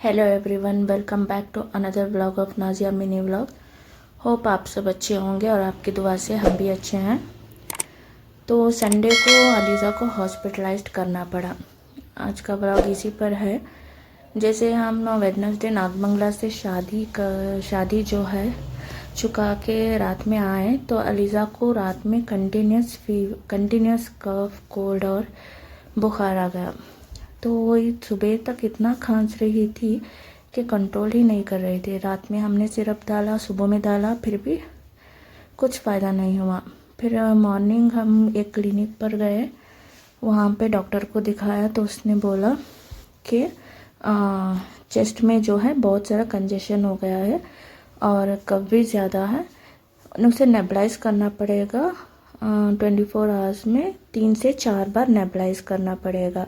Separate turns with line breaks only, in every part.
Hello everyone, welcome back to another vlog of Nazia mini vlog. Hope आप सब अच्छे होंगे और आपकी दुआ से हम भी अच्छे हैं। तो संडे को अलीज़ा को हॉस्पिटलाइज्ड करना पड़ा। आज का व्लॉग इसी पर है। जैसे हम वेडनेसडे नागमंगला से शादी जो है चुका के रात में आए, तो अलीज़ा को रात में कंटिन्यूस कफ, कोल्ड और बुखार आ गया। तो वो सुबह तक इतना खांस रही थी कि कंट्रोल ही नहीं कर रही थी। रात में हमने सिरप डाला, सुबह में डाला, फिर भी कुछ फ़ायदा नहीं हुआ। फिर मॉर्निंग हम एक क्लिनिक पर गए, वहाँ पे डॉक्टर को दिखाया तो उसने बोला कि चेस्ट में जो है बहुत सारा कंजेशन हो गया है और कफ भी ज़्यादा है, उसे नेबुलाइज करना पड़ेगा। 24 आवर्स में 3 से 4 बार नेबुलाइज करना पड़ेगा।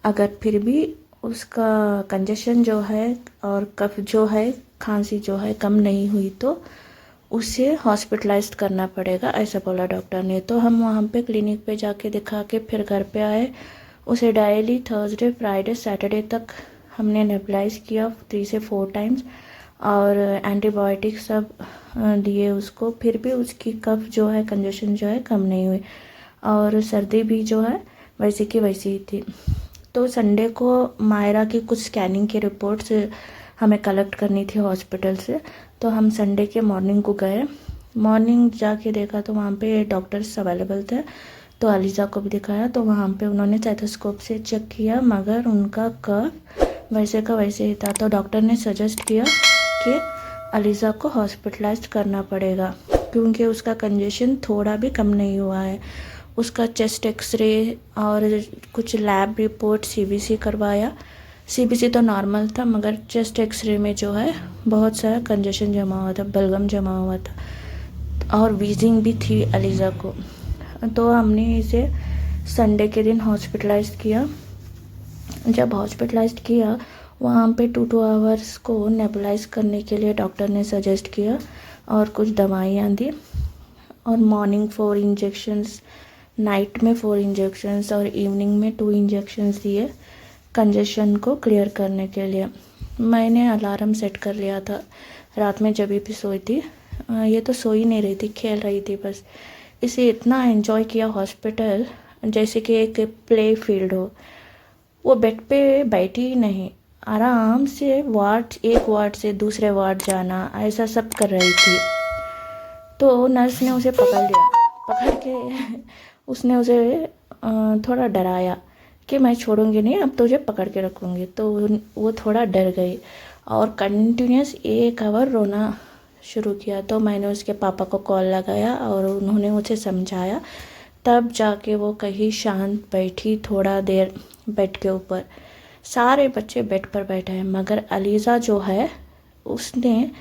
अगर फिर भी उसका कंजेशन जो है और कफ जो है, खांसी जो है कम नहीं हुई तो उसे हॉस्पिटलाइज्ड करना पड़ेगा, ऐसा बोला डॉक्टर ने। तो हम वहाँ पे क्लिनिक पे जाके दिखा के फिर घर पे आए। उसे डेली थर्सडे, फ्राइडे, सैटरडे तक हमने नेबुलाइज किया 3 से 4 टाइम्स और एंटीबायोटिक सब दिए उसको। फिर भी उसकी कफ जो है, कंजेशन जो है कम नहीं हुई और सर्दी भी जो है वैसी की वैसी ही थी। तो संडे को मायरा की कुछ स्कैनिंग की रिपोर्ट्स हमें कलेक्ट करनी थी हॉस्पिटल से, तो हम संडे के मॉर्निंग को गए। मॉर्निंग जाके देखा तो वहाँ पे डॉक्टर्स अवेलेबल थे, तो अलीज़ा को भी दिखाया। तो वहाँ पे उन्होंने स्टेथोस्कोप से चेक किया, मगर उनका कफ वैसे का वैसे ही था। तो डॉक्टर ने सजेस्ट किया कि अलीज़ा को हॉस्पिटलाइज्ड करना पड़ेगा क्योंकि उसका कंजेशन थोड़ा भी कम नहीं हुआ है। उसका चेस्ट एक्सरे और कुछ लैब रिपोर्ट सीबीसी करवाया। सीबीसी तो नॉर्मल था, मगर चेस्ट एक्सरे में जो है बहुत सारा कंजेशन जमा हुआ था, बलगम जमा हुआ था और वीजिंग भी थी अलीज़ा को। तो हमने इसे संडे के दिन हॉस्पिटलाइज किया। जब हॉस्पिटलाइज किया, वहाँ पे 2 आवर्स को नेबुलाइज करने के लिए डॉक्टर ने सजेस्ट किया और कुछ दवाइयाँ दी और मॉर्निंग 4 इंजेक्शंस, नाइट में 4 इंजेक्शंस और इवनिंग में 2 इंजेक्शंस दिए कंजेशन को क्लियर करने के लिए। मैंने अलार्म सेट कर लिया था रात में जब भी सोई थी। ये तो सोई नहीं रही थी, खेल रही थी बस। इसे इतना एंजॉय किया हॉस्पिटल, जैसे कि एक प्ले फील्ड हो। वो बेड पे बैठी ही नहीं, आराम से एक वार्ड से दूसरे वार्ड जाना, ऐसा सब कर रही थी। तो नर्स ने उसे पकड़ लिया, पकड़ के उसने उसे थोड़ा डराया कि मैं छोड़ूंगी नहीं, अब तुझे पकड़ के रखूंगी। तो वो थोड़ा डर गई और कंटिन्यूस 1 आवर रोना शुरू किया। तो मैंने उसके पापा को कॉल लगाया और उन्होंने उसे समझाया, तब जाके वो कहीं शांत बैठी थोड़ा देर बेड के ऊपर। सारे बच्चे बेड पर बैठे हैं, मगर अलीज़ा जो है उसने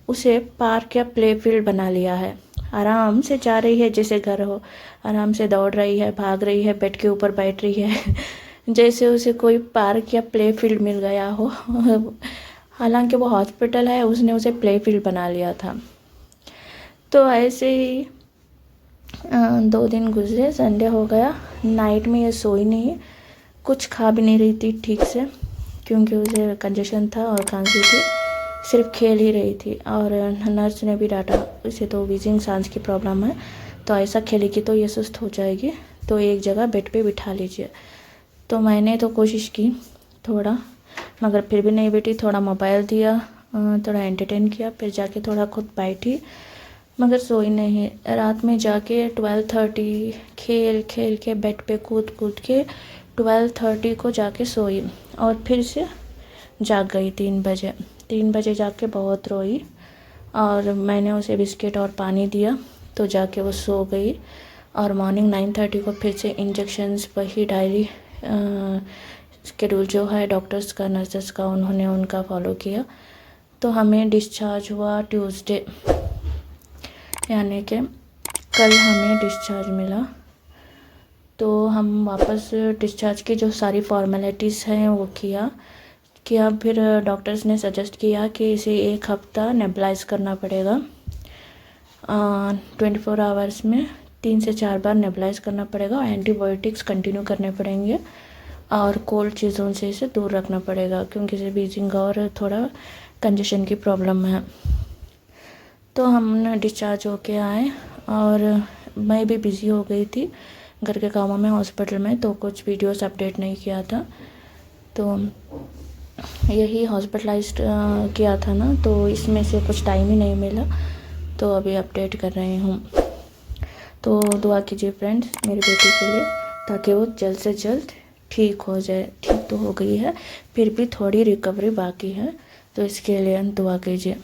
उसे पार्क या प्ले फील्ड बना लिया है। आराम से जा रही है जैसे घर हो, आराम से दौड़ रही है, भाग रही है, बेड के ऊपर बैठ रही है जैसे उसे कोई पार्क या प्ले फील्ड मिल गया हो हालांकि वो हॉस्पिटल है, उसने उसे प्ले फील्ड बना लिया था। तो ऐसे ही 2 दिन गुजरे, संडे हो गया। नाइट में ये सोई नहीं, कुछ खा भी नहीं रही थी ठीक से क्योंकि उसे कंजेशन था और खांसी थी, सिर्फ खेल ही रही थी। और नर्स ने भी डांटा, इसे तो वीजिंग सांस की प्रॉब्लम है, तो ऐसा खेलेगी तो ये सुस्त हो जाएगी, तो एक जगह बेड पे बिठा लीजिए। तो मैंने तो कोशिश की थोड़ा, मगर फिर भी नहीं बैठी। थोड़ा मोबाइल दिया, थोड़ा एंटरटेन किया, फिर जाके थोड़ा खुद बैठी, मगर सोई नहीं। रात में जाके 12:30 खेल खेल के बेड पे कूद कूद के 12:30 को जाके सोई और फिर से जाग गई 3 बजे जाके बहुत रोई और मैंने उसे बिस्किट और पानी दिया, तो जाके वो सो गई। और मॉर्निंग 9:30 को फिर से इंजेक्शंस, वही डायरी शेड्यूल जो है डॉक्टर्स का, नर्सेस का, उन्होंने उनका फॉलो किया। तो हमें डिस्चार्ज हुआ ट्यूसडे, यानी कि कल हमें डिस्चार्ज मिला। तो हम वापस डिस्चार्ज की जो सारी फॉर्मेलिटीज़ हैं वो किया। फिर डॉक्टर्स ने सजेस्ट किया कि इसे 1 हफ्ता नेबुलाइज करना पड़ेगा। 24 आवर्स में 3 से 4 बार नेबुलाइज करना पड़ेगा और एंटीबायोटिक्स कंटिन्यू करने पड़ेंगे और कोल्ड चीज़ों से इसे दूर रखना पड़ेगा, क्योंकि इसे बीजिंग और थोड़ा कंजेशन की प्रॉब्लम है। तो हम डिस्चार्ज होके आए और मैं भी बिज़ी हो गई थी घर के कामों में हॉस्पिटल में, तो कुछ वीडियोस अपडेट नहीं किया था। तो यही हॉस्पिटलाइज्ड किया था ना, तो इसमें से कुछ टाइम ही नहीं मिला, तो अभी अपडेट कर रही हूँ। तो दुआ कीजिए फ्रेंड्स मेरी बेटी के लिए, ताकि वो जल्द से जल्द ठीक हो जाए। ठीक तो हो गई है, फिर भी थोड़ी रिकवरी बाकी है, तो इसके लिए दुआ कीजिए।